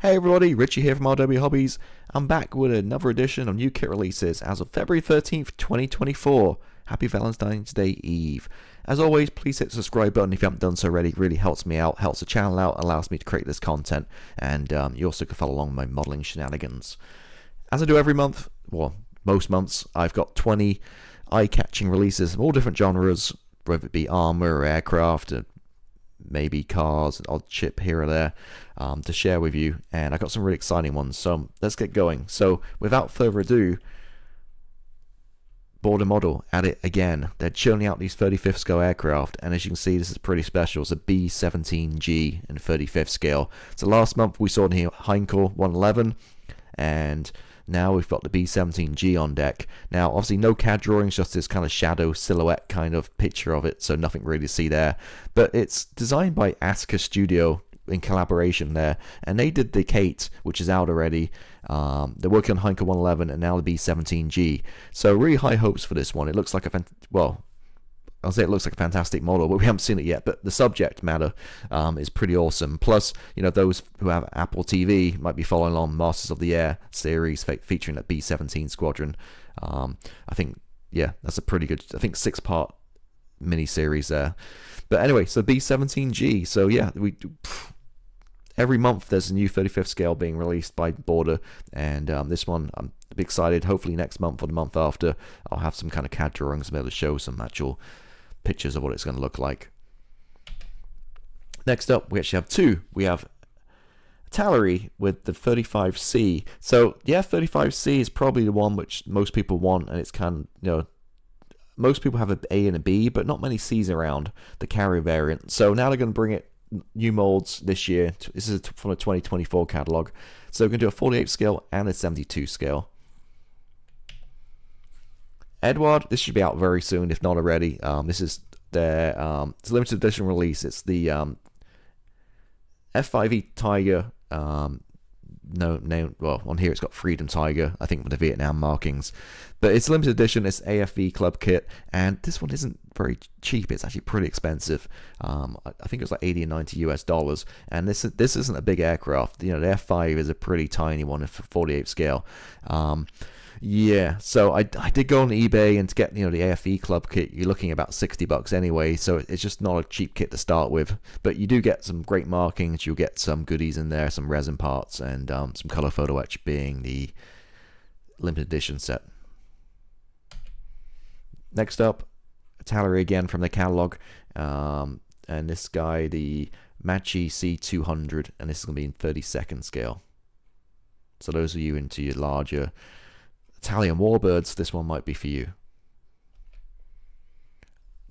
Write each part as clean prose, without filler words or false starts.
Hey everybody, Richie here from RW Hobbies. I'm back with another edition of new kit releases as of February 13th, 2024. Happy Valentine's Day Eve. As always, please hit the subscribe button if you haven't done so already. It really helps me out, helps the channel out, allows me to create this content, and you also can follow along with my modeling shenanigans. As I do every month, well, most months, I've got 20 eye-catching releases of all different genres, whether it be armor or aircraft, maybe cars, an odd chip here or there, to share with you, and I got some really exciting ones, so let's get going. So without further ado, Border Model at it again. They're churning out these 35th scale aircraft, and as you can see, this is pretty special. It's a B-17G in 35th scale. So last month we saw the Heinkel 111, and now we've got the B-17G on deck. Now, obviously no CAD drawings, just this kind of shadow silhouette kind of picture of it, so nothing really to see there. But it's designed by Aska Studio in collaboration there, and they did the Kate, which is out already. They're working on Heinkel 111 and now the B-17G. So really high hopes for this one. It looks like a I'll say it looks like a fantastic model, but we haven't seen it yet. But the subject matter is pretty awesome. Plus, you know, those who have Apple TV might be following along Masters of the Air series featuring that B-17 squadron. I think, yeah, that's a pretty good, I think, 6-part mini-series there. But anyway, so B-17G. So yeah, every month there's a new 35th scale being released by Border, and this one I'm excited. Hopefully next month or the month after, I'll have some kind of CAD drawings to be able to show some actual pictures of what it's going to look like. Next up, we actually have two. We have Tallery with the 35C. So yeah, 35C is probably the one which most people want, and it's kind of, you know, most people have an A and a B, but not many C's around, the carrier variant. So now they're going to bring it new molds this year. This is from a 2024 catalog. So we're going to do a 48 scale and a 72 scale. Edward, this should be out very soon, if not already. This is their it's a limited edition release. It's the F5E Tiger. Well, on here it's got Freedom Tiger, I think, with the Vietnam markings. But it's limited edition. It's AFV Club kit, and this one isn't very cheap. It's actually pretty expensive. I think it's like 80 and 90 US dollars. And this isn't a big aircraft. You know, the F5 is a pretty tiny one for 48 scale. Yeah, so I did go on eBay, and to get, you know, the AFE Club kit, you're looking at about $60 anyway, so it's just not a cheap kit to start with. But you do get some great markings, you'll get some goodies in there, some resin parts, and some color photo etch being the limited edition set. Next up, Tallery again from the catalog, and this guy, the Machi C200, and this is going to be in 32nd scale. So those of you into your larger Italian warbirds, this one might be for you.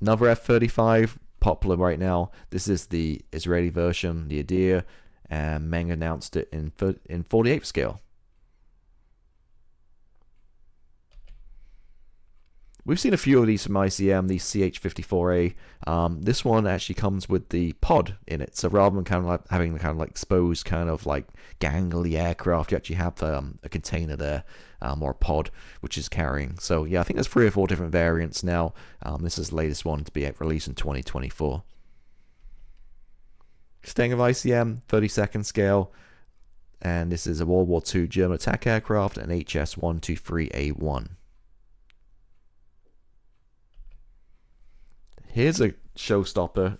Another F-35, popular right now. This is the Israeli version, the Adir, and Meng announced it in 48 scale. We've seen a few of these from ICM, the CH-54A. This one actually comes with the pod in it, so rather than kind of like having the kind of like exposed kind of like gangly aircraft, you actually have a container there, or a pod, which is carrying. So yeah, I think there's 3 or 4 different variants now. This is the latest one to be released in 2024. Staying with ICM, 32nd scale, and this is a World War II German attack aircraft, an HS-123A1. Here's a showstopper.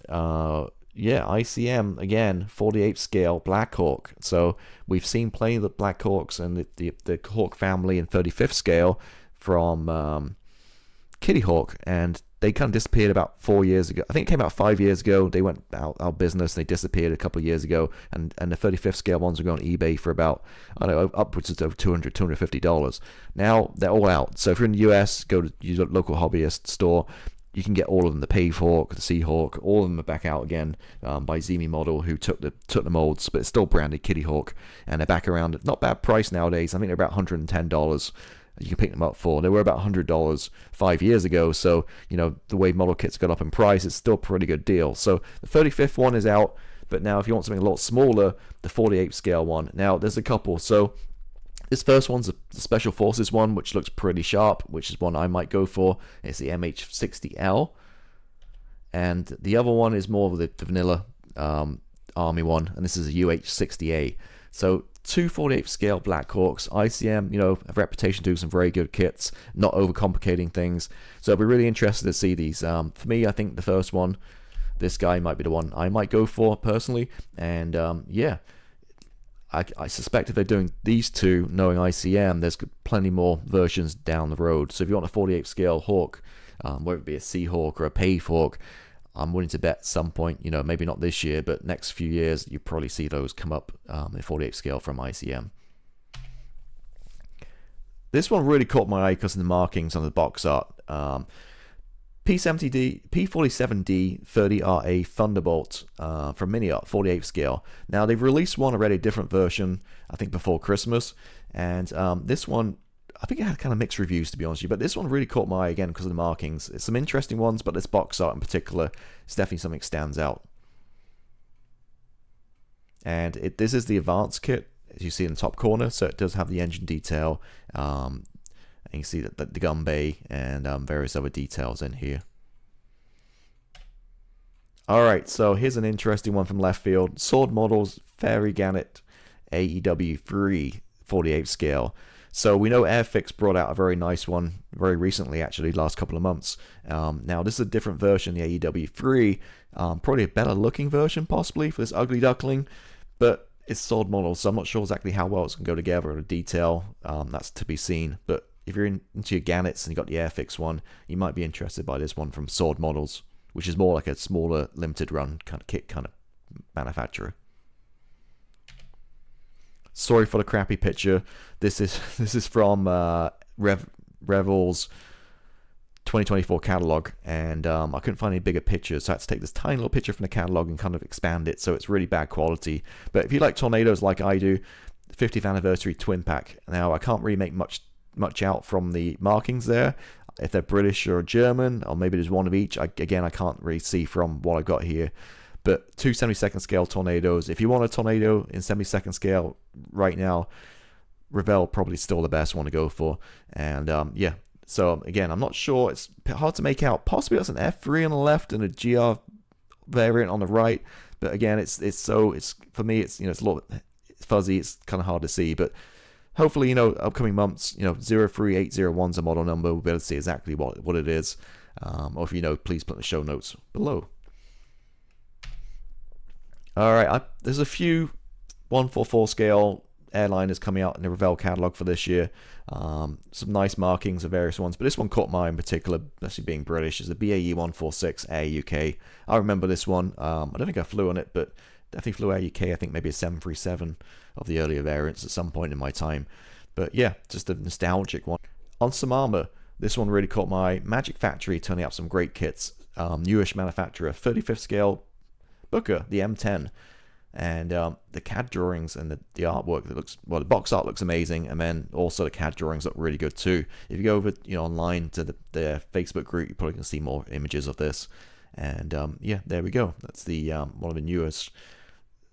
Yeah, ICM again, 48 scale Black Hawk. So we've seen plenty of the Black Hawks and the Hawk family in 35th scale from Kitty Hawk, and they kind of disappeared about 4 years ago. I think it came out 5 years ago. They went out of business. They disappeared a couple of years ago, and the 35th scale ones are going on eBay for about, I don't know, upwards of $200, $250. Now they're all out. So if you're in the US, go to your local hobbyist store. You can get all of them, the Pave Hawk, the Sea Hawk, all of them are back out again by Zemi Model, who took the molds, but it's still branded Kitty Hawk, and they're back around at not bad price nowadays. I think they're about $110. You can pick them up for. They were about $100 5 years ago, so you know the way model kits got up in price, it's still a pretty good deal. So the 35th one is out, but now if you want something a lot smaller, the 48 scale one. Now there's a couple. So this first one's a Special Forces one, which looks pretty sharp, which is one I might go for. It's the MH-60L. And the other one is more of the vanilla Army one, and this is a UH-60A. So two 48th scale Blackhawks. ICM, you know, have a reputation to do some very good kits, not overcomplicating things. So I'll be really interested to see these. For me, I think the first one, this guy might be the one I might go for personally. And yeah, I suspect if they're doing these two, knowing ICM, there's plenty more versions down the road. So if you want a 48th scale Hawk, whether it be a Seahawk or a Pave Hawk, I'm willing to bet at some point, you know, maybe not this year, but next few years, you probably see those come up in 48th scale from ICM. This one really caught my eye because of the markings on the box art. P47D 30RA Thunderbolt from Mini Art 48th scale. Now they've released one already, a different version, I think before Christmas, and this one, I think it had kind of mixed reviews, to be honest with you, but this one really caught my eye again because of the markings. It's some interesting ones, but this box art in particular is definitely something that stands out. And this is the advanced kit, as you see in the top corner, so it does have the engine detail. And you can see that the gun bay and various other details in here. Alright, so here's an interesting one from left field. Sword Models Fairy Gannet AEW 3 48th scale. So we know Airfix brought out a very nice one very recently, actually, last couple of months. Now this is a different version, the AEW 3, probably a better looking version possibly for this ugly duckling, but it's Sword Models, so I'm not sure exactly how well it's going to go together or the detail. That's to be seen, but if you're into your Gannets and you got the Airfix one, you might be interested by this one from Sword Models, which is more like a smaller limited run kind of kit kind of manufacturer. Sorry for the crappy picture. This is from Revel's 2024 catalog, and I couldn't find any bigger pictures, so I had to take this tiny little picture from the catalog and kind of expand it, so it's really bad quality. But if you like tornadoes like I do, 50th anniversary twin pack. Now I can't really make much out from the markings there. If they're British or German, or maybe there's one of each. Again, I can't really see from what I've got here. But two 72nd scale tornadoes. If you want a tornado in 72nd scale right now, Revell probably still the best one to go for. And yeah, so again, I'm not sure. It's hard to make out. Possibly that's an F3 on the left and a GR variant on the right. But again, it's for me, it's, you know, it's a little fuzzy. It's kind of hard to see. But hopefully, you know, upcoming months, you know, 03801's a model number. We'll be able to see exactly what it is. Or if you know, please put in the show notes below. Alright, there's a few 144 scale airliners coming out in the Revell catalog for this year. Some nice markings of various ones, but this one caught my eye in particular, especially being British, is the BAE 146 Air UK. I remember this one. I don't think I flew on it, but definitely flew Air UK. I think maybe a 737 of the earlier variants at some point in my time. But yeah, just a nostalgic one. On some armor, this one really caught my eye. Magic Factory turning out some great kits. Newish manufacturer, 35th scale Booker, the M10, and the CAD drawings and the artwork that looks, well, the box art looks amazing, and then also the CAD drawings look really good too. If you go over, you know, online to their Facebook group, you probably can see more images of this. And yeah, there we go. That's the one of the newest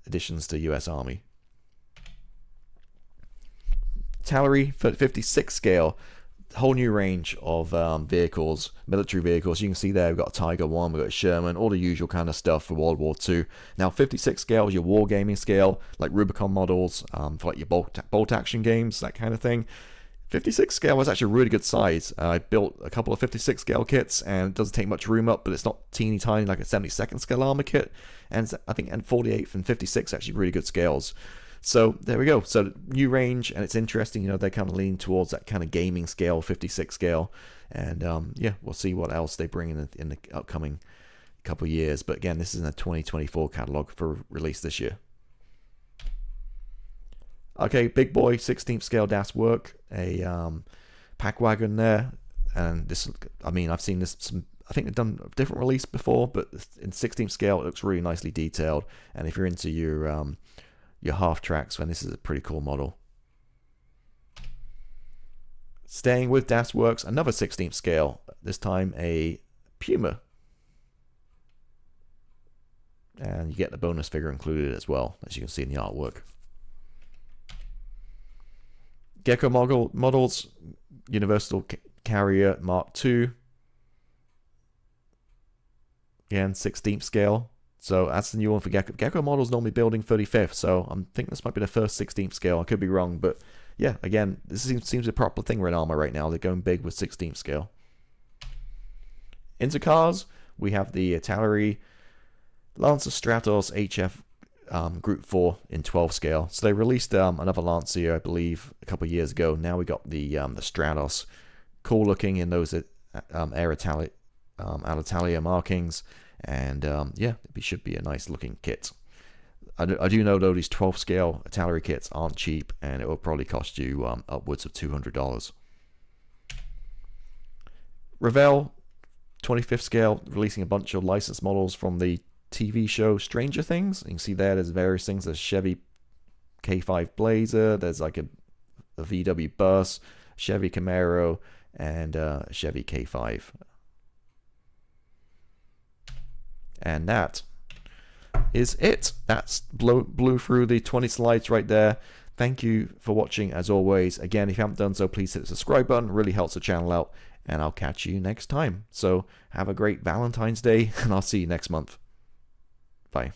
additions to US Army. Tallery 56 scale. Whole new range of vehicles, military vehicles. You can see there we've got a Tiger 1, we've got a Sherman, all the usual kind of stuff for World War II. Now 56 scale is your wargaming scale, like Rubicon models, for like your bolt action games, that kind of thing. 56 scale was actually a really good size. I built a couple of 56 scale kits, and it doesn't take much room up, but it's not teeny tiny like a 72nd scale armor kit. And I think 48th and 56 actually really good scales. So there we go. So new range, and it's interesting, you know, they kind of lean towards that kind of gaming scale, 56 scale, and yeah, we'll see what else they bring in the upcoming couple of years. But again, this is in the 2024 catalog for release this year. Okay, big boy 16th scale Das Work, a pack wagon there, and this, I mean, I've seen this I think they've done a different release before, but in 16th scale it looks really nicely detailed, and if you're into your half tracks, then this is a pretty cool model. Staying with Das Works, another 16th scale, this time a Puma. And you get the bonus figure included as well, as you can see in the artwork. Gecko models, Universal Carrier Mark II. Again, 16th scale. So that's the new one for Gecko. Gecko models normally building 35th, so I think this might be the first 16th scale. I could be wrong, but yeah, again, this seems a proper thing with Arma right now. They're going big with 16th scale. Into cars, we have the Italeri Lancer Stratos HF Group 4 in 12 scale. So they released another Lancia, I believe, a couple of years ago. Now we got the Stratos. Cool looking in those Alitalia markings. And yeah, it should be a nice looking kit. I do know though these 12 scale Italeri kits aren't cheap, and it will probably cost you upwards of $200. Revell 25th scale, releasing a bunch of licensed models from the TV show Stranger Things. You can see there's various things. There's Chevy K5 Blazer, there's like a VW bus, Chevy Camaro, and Chevy K5. And that is it. That's blew through the 20 slides right there. Thank you for watching as always. Again, if you haven't done so, please hit the subscribe button. It really helps the channel out. And I'll catch you next time. So have a great Valentine's Day, and I'll see you next month. Bye.